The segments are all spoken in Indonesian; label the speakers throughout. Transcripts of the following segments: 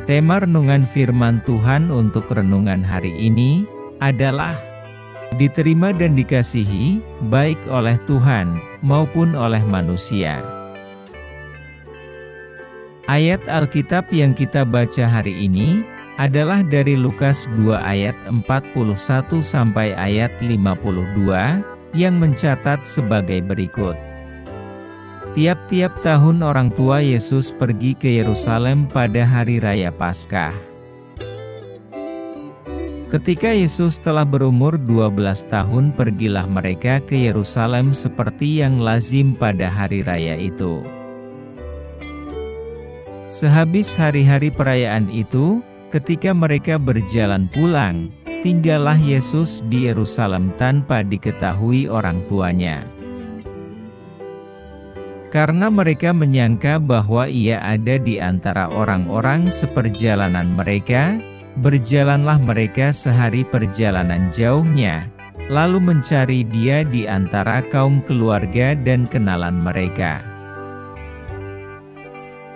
Speaker 1: Tema renungan firman Tuhan untuk renungan hari ini adalah diterima dan dikasihi baik oleh Tuhan maupun oleh manusia. Ayat Alkitab yang kita baca hari ini adalah dari Lukas 2 ayat 41 sampai ayat 52 yang mencatat sebagai berikut. Tiap-tiap tahun orang tua Yesus pergi ke Yerusalem pada hari raya Paskah. Ketika Yesus telah berumur 12 tahun, pergilah mereka ke Yerusalem seperti yang lazim pada hari raya itu. Sehabis hari-hari perayaan itu, ketika mereka berjalan pulang, tinggallah Yesus di Yerusalem tanpa diketahui orang tuanya. Karena mereka menyangka bahwa ia ada di antara orang-orang seperjalanan mereka, berjalanlah mereka sehari perjalanan jauhnya, lalu mencari dia di antara kaum keluarga dan kenalan mereka.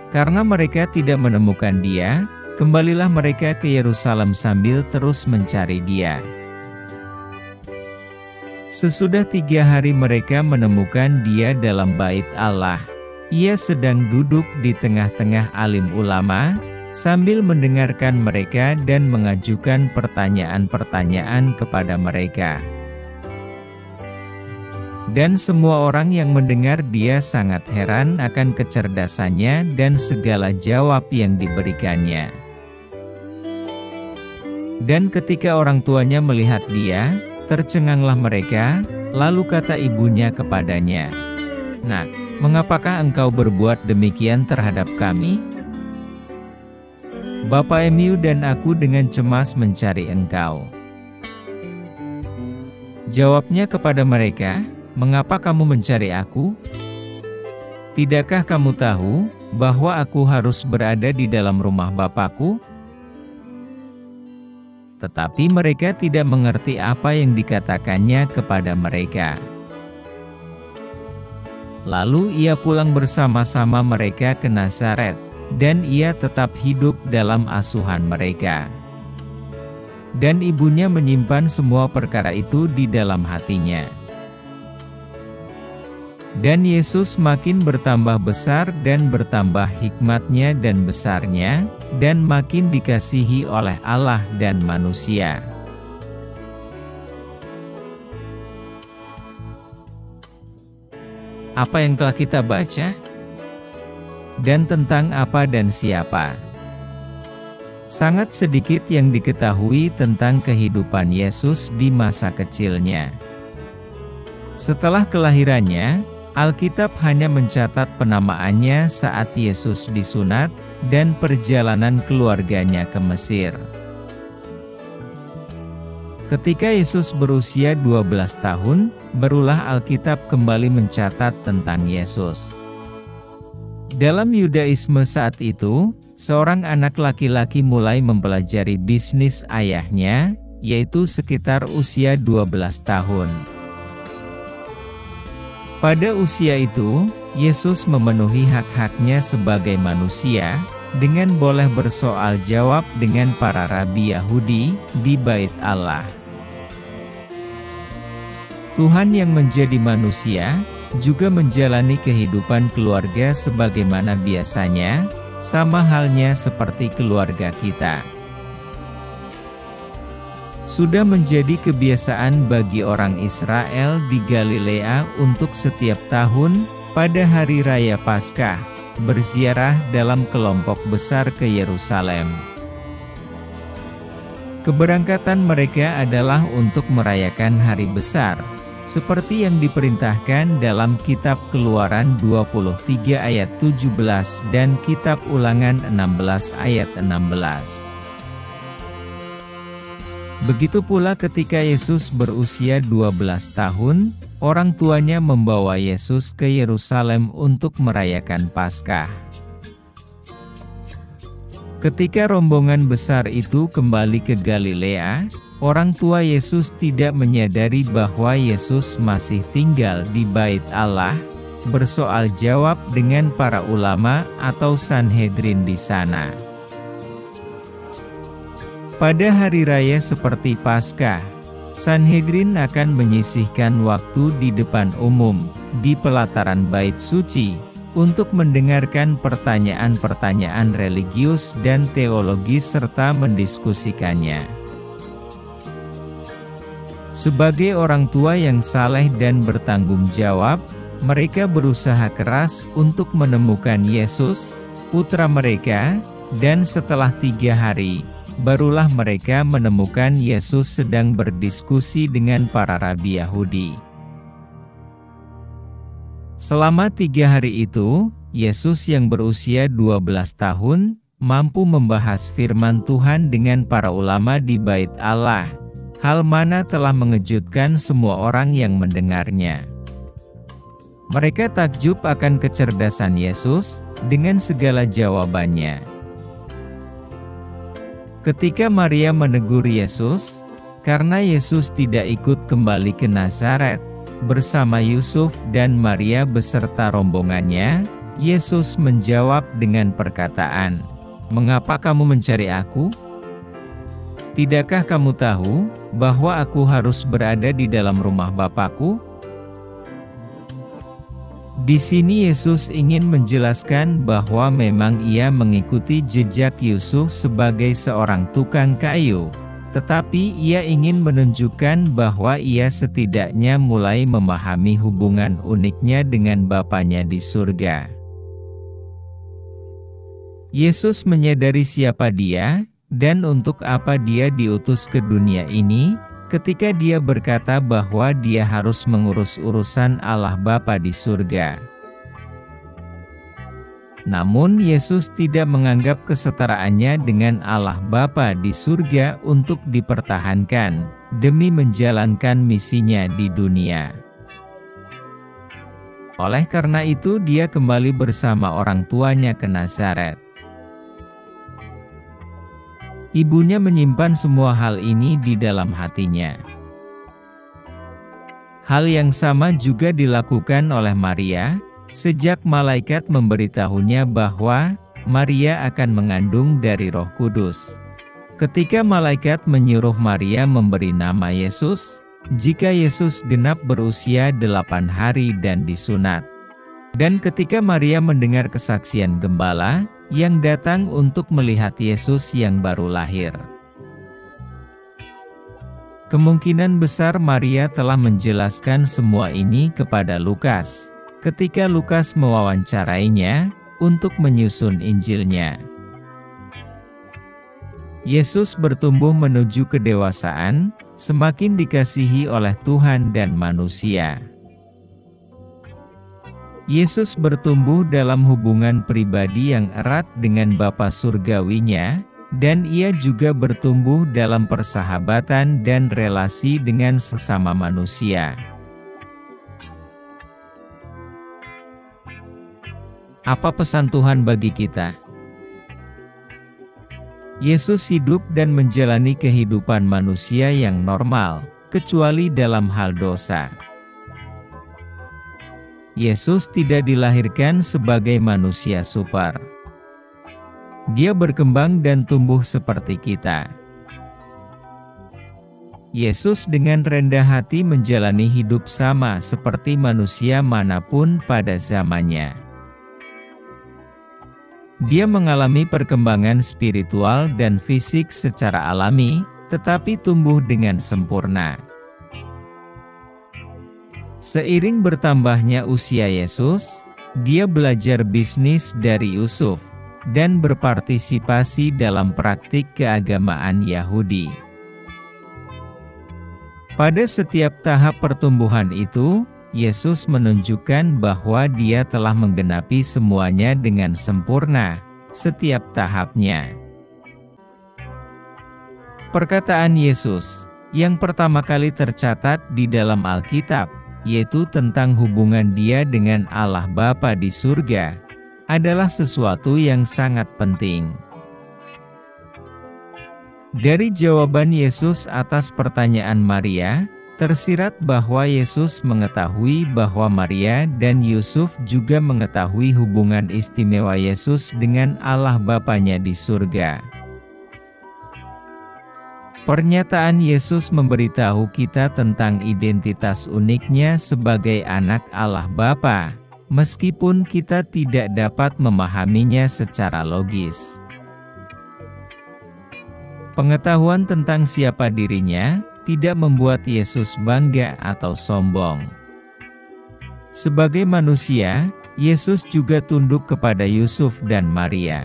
Speaker 1: Karena mereka tidak menemukan dia, kembalilah mereka ke Yerusalem sambil terus mencari dia. Sesudah 3 hari mereka menemukan dia dalam bait Allah. Ia sedang duduk di tengah-tengah alim ulama, sambil mendengarkan mereka dan mengajukan pertanyaan-pertanyaan kepada mereka. Dan semua orang yang mendengar dia sangat heran akan kecerdasannya dan segala jawab yang diberikannya. Dan ketika orang tuanya melihat dia, tercenganglah mereka, lalu kata ibunya kepadanya, "Nak, mengapakah engkau berbuat demikian terhadap kami? Bapa Emiu dan aku dengan cemas mencari engkau." Jawabnya kepada mereka, "Mengapa kamu mencari aku? Tidakkah kamu tahu bahwa aku harus berada di dalam rumah Bapakku?" Tetapi mereka tidak mengerti apa yang dikatakannya kepada mereka. Lalu ia pulang bersama-sama mereka ke Nazaret, dan ia tetap hidup dalam asuhan mereka. Dan ibunya menyimpan semua perkara itu di dalam hatinya. Dan Yesus makin bertambah besar dan bertambah hikmatnya dan besarnya, dan makin dikasihi oleh Allah dan manusia. Apa yang telah kita baca? Dan tentang apa dan siapa? Sangat sedikit yang diketahui tentang kehidupan Yesus di masa kecilnya. Setelah kelahirannya, Alkitab hanya mencatat penamaannya saat Yesus disunat dan perjalanan keluarganya ke Mesir. Ketika Yesus berusia 12 tahun, barulah Alkitab kembali mencatat tentang Yesus. Dalam Yudaisme saat itu, seorang anak laki-laki mulai mempelajari bisnis ayahnya, yaitu sekitar usia 12 tahun. Pada usia itu, Yesus memenuhi hak-haknya sebagai manusia, dengan boleh bersoal jawab dengan para rabi Yahudi di bait Allah. Tuhan yang menjadi manusia, juga menjalani kehidupan keluarga sebagaimana biasanya, sama halnya seperti keluarga kita. Sudah menjadi kebiasaan bagi orang Israel di Galilea untuk setiap tahun, pada hari raya Paskah, berziarah dalam kelompok besar ke Yerusalem. Keberangkatan mereka adalah untuk merayakan hari besar, seperti yang diperintahkan dalam Kitab Keluaran 23 ayat 17 dan Kitab Ulangan 16 ayat 16. Begitu pula ketika Yesus berusia 12 tahun, orang tuanya membawa Yesus ke Yerusalem untuk merayakan Paskah. Ketika rombongan besar itu kembali ke Galilea, orang tua Yesus tidak menyadari bahwa Yesus masih tinggal di bait Allah, bersoal jawab dengan para ulama atau Sanhedrin di sana. Pada hari raya seperti Paskah, Sanhedrin akan menyisihkan waktu di depan umum, di pelataran bait suci, untuk mendengarkan pertanyaan-pertanyaan religius dan teologis serta mendiskusikannya. Sebagai orang tua yang saleh dan bertanggung jawab, mereka berusaha keras untuk menemukan Yesus, putra mereka, dan setelah 3 hari, barulah mereka menemukan Yesus sedang berdiskusi dengan para rabi Yahudi. Selama 3 hari itu, Yesus yang berusia 12 tahun, mampu membahas firman Tuhan dengan para ulama di Bait Allah, hal mana telah mengejutkan semua orang yang mendengarnya. Mereka takjub akan kecerdasan Yesus dengan segala jawabannya. Ketika Maria menegur Yesus, karena Yesus tidak ikut kembali ke Nazaret, bersama Yusuf dan Maria beserta rombongannya, Yesus menjawab dengan perkataan, "Mengapa kamu mencari aku? Tidakkah kamu tahu bahwa aku harus berada di dalam rumah Bapa-Ku?" Di sini Yesus ingin menjelaskan bahwa memang ia mengikuti jejak Yusuf sebagai seorang tukang kayu, tetapi ia ingin menunjukkan bahwa ia setidaknya mulai memahami hubungan uniknya dengan Bapanya di surga. Yesus menyadari siapa dia, dan untuk apa dia diutus ke dunia ini, ketika dia berkata bahwa dia harus mengurus urusan Allah Bapa di surga. Namun Yesus tidak menganggap kesetaraannya dengan Allah Bapa di surga untuk dipertahankan, demi menjalankan misinya di dunia. Oleh karena itu dia kembali bersama orang tuanya ke Nazaret. Ibunya menyimpan semua hal ini di dalam hatinya. Hal yang sama juga dilakukan oleh Maria, sejak malaikat memberitahunya bahwa Maria akan mengandung dari Roh Kudus. Ketika malaikat menyuruh Maria memberi nama Yesus, jika Yesus genap berusia 8 hari dan disunat. Dan ketika Maria mendengar kesaksian gembala, yang datang untuk melihat Yesus yang baru lahir. Kemungkinan besar Maria telah menjelaskan semua ini kepada Lukas, ketika Lukas mewawancarainya untuk menyusun Injilnya. Yesus bertumbuh menuju kedewasaan, semakin dikasihi oleh Tuhan dan manusia. Yesus bertumbuh dalam hubungan pribadi yang erat dengan Bapa surgawinya, dan ia juga bertumbuh dalam persahabatan dan relasi dengan sesama manusia. Apa pesan Tuhan bagi kita? Yesus hidup dan menjalani kehidupan manusia yang normal, kecuali dalam hal dosa. Yesus tidak dilahirkan sebagai manusia super. Dia berkembang dan tumbuh seperti kita. Yesus dengan rendah hati menjalani hidup sama seperti manusia manapun pada zamannya. Dia mengalami perkembangan spiritual dan fisik secara alami, tetapi tumbuh dengan sempurna. Seiring bertambahnya usia Yesus, dia belajar bisnis dari Yusuf, dan berpartisipasi dalam praktik keagamaan Yahudi. Pada setiap tahap pertumbuhan itu, Yesus menunjukkan bahwa dia telah menggenapi semuanya dengan sempurna, setiap tahapnya. Perkataan Yesus, yang pertama kali tercatat di dalam Alkitab, yaitu tentang hubungan dia dengan Allah Bapa di surga, adalah sesuatu yang sangat penting. Dari jawaban Yesus atas pertanyaan Maria, tersirat bahwa Yesus mengetahui bahwa Maria dan Yusuf juga mengetahui hubungan istimewa Yesus dengan Allah Bapanya di surga. Pernyataan Yesus memberitahu kita tentang identitas uniknya sebagai anak Allah Bapa, meskipun kita tidak dapat memahaminya secara logis. Pengetahuan tentang siapa dirinya tidak membuat Yesus bangga atau sombong. Sebagai manusia, Yesus juga tunduk kepada Yusuf dan Maria.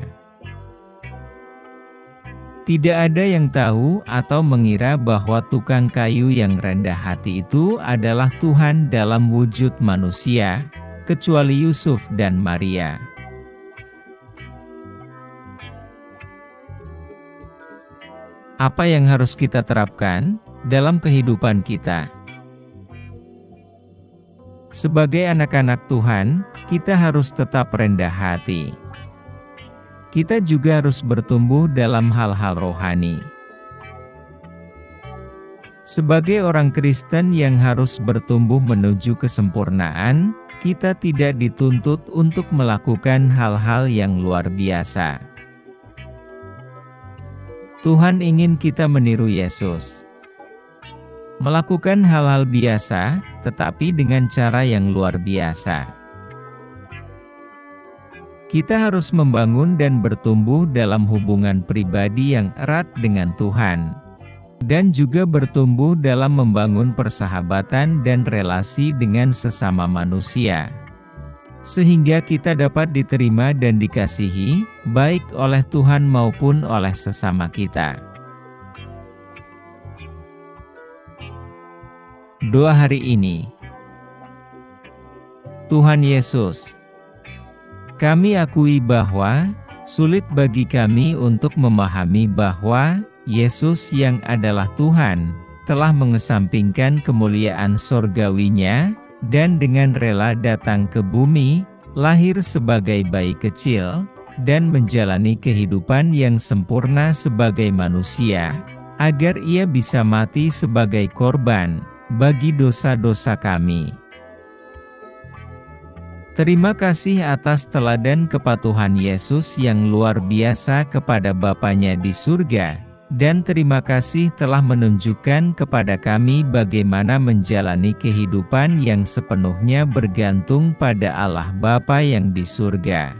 Speaker 1: Tidak ada yang tahu atau mengira bahwa tukang kayu yang rendah hati itu adalah Tuhan dalam wujud manusia, kecuali Yusuf dan Maria. Apa yang harus kita terapkan dalam kehidupan kita? Sebagai anak-anak Tuhan, kita harus tetap rendah hati. Kita juga harus bertumbuh dalam hal-hal rohani. Sebagai orang Kristen yang harus bertumbuh menuju kesempurnaan, kita tidak dituntut untuk melakukan hal-hal yang luar biasa. Tuhan ingin kita meniru Yesus. Melakukan hal-hal biasa, tetapi dengan cara yang luar biasa. Kita harus membangun dan bertumbuh dalam hubungan pribadi yang erat dengan Tuhan, dan juga bertumbuh dalam membangun persahabatan dan relasi dengan sesama manusia, sehingga kita dapat diterima dan dikasihi, baik oleh Tuhan maupun oleh sesama kita. Doa hari ini. Tuhan Yesus, kami akui bahwa sulit bagi kami untuk memahami bahwa Yesus yang adalah Tuhan telah mengesampingkan kemuliaan sorgawinya dan dengan rela datang ke bumi, lahir sebagai bayi kecil, dan menjalani kehidupan yang sempurna sebagai manusia, agar ia bisa mati sebagai korban bagi dosa-dosa kami. Terima kasih atas teladan kepatuhan Yesus yang luar biasa kepada Bapanya di surga, dan terima kasih telah menunjukkan kepada kami bagaimana menjalani kehidupan yang sepenuhnya bergantung pada Allah Bapa yang di surga.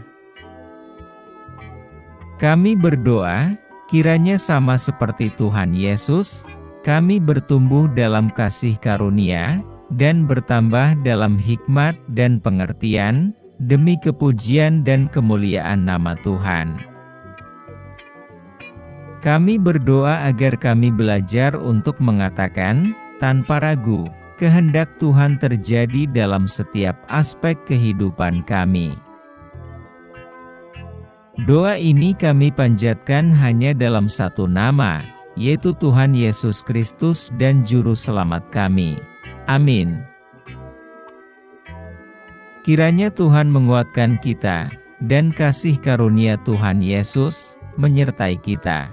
Speaker 1: Kami berdoa, kiranya sama seperti Tuhan Yesus, kami bertumbuh dalam kasih karunia, dan bertambah dalam hikmat dan pengertian, demi kepujian dan kemuliaan nama Tuhan. Kami berdoa agar kami belajar untuk mengatakan, tanpa ragu, kehendak Tuhan terjadi dalam setiap aspek kehidupan kami. Doa ini kami panjatkan hanya dalam satu nama, yaitu Tuhan Yesus Kristus dan Juru Selamat kami. Amin. Kiranya Tuhan menguatkan kita, dan kasih karunia Tuhan Yesus menyertai kita.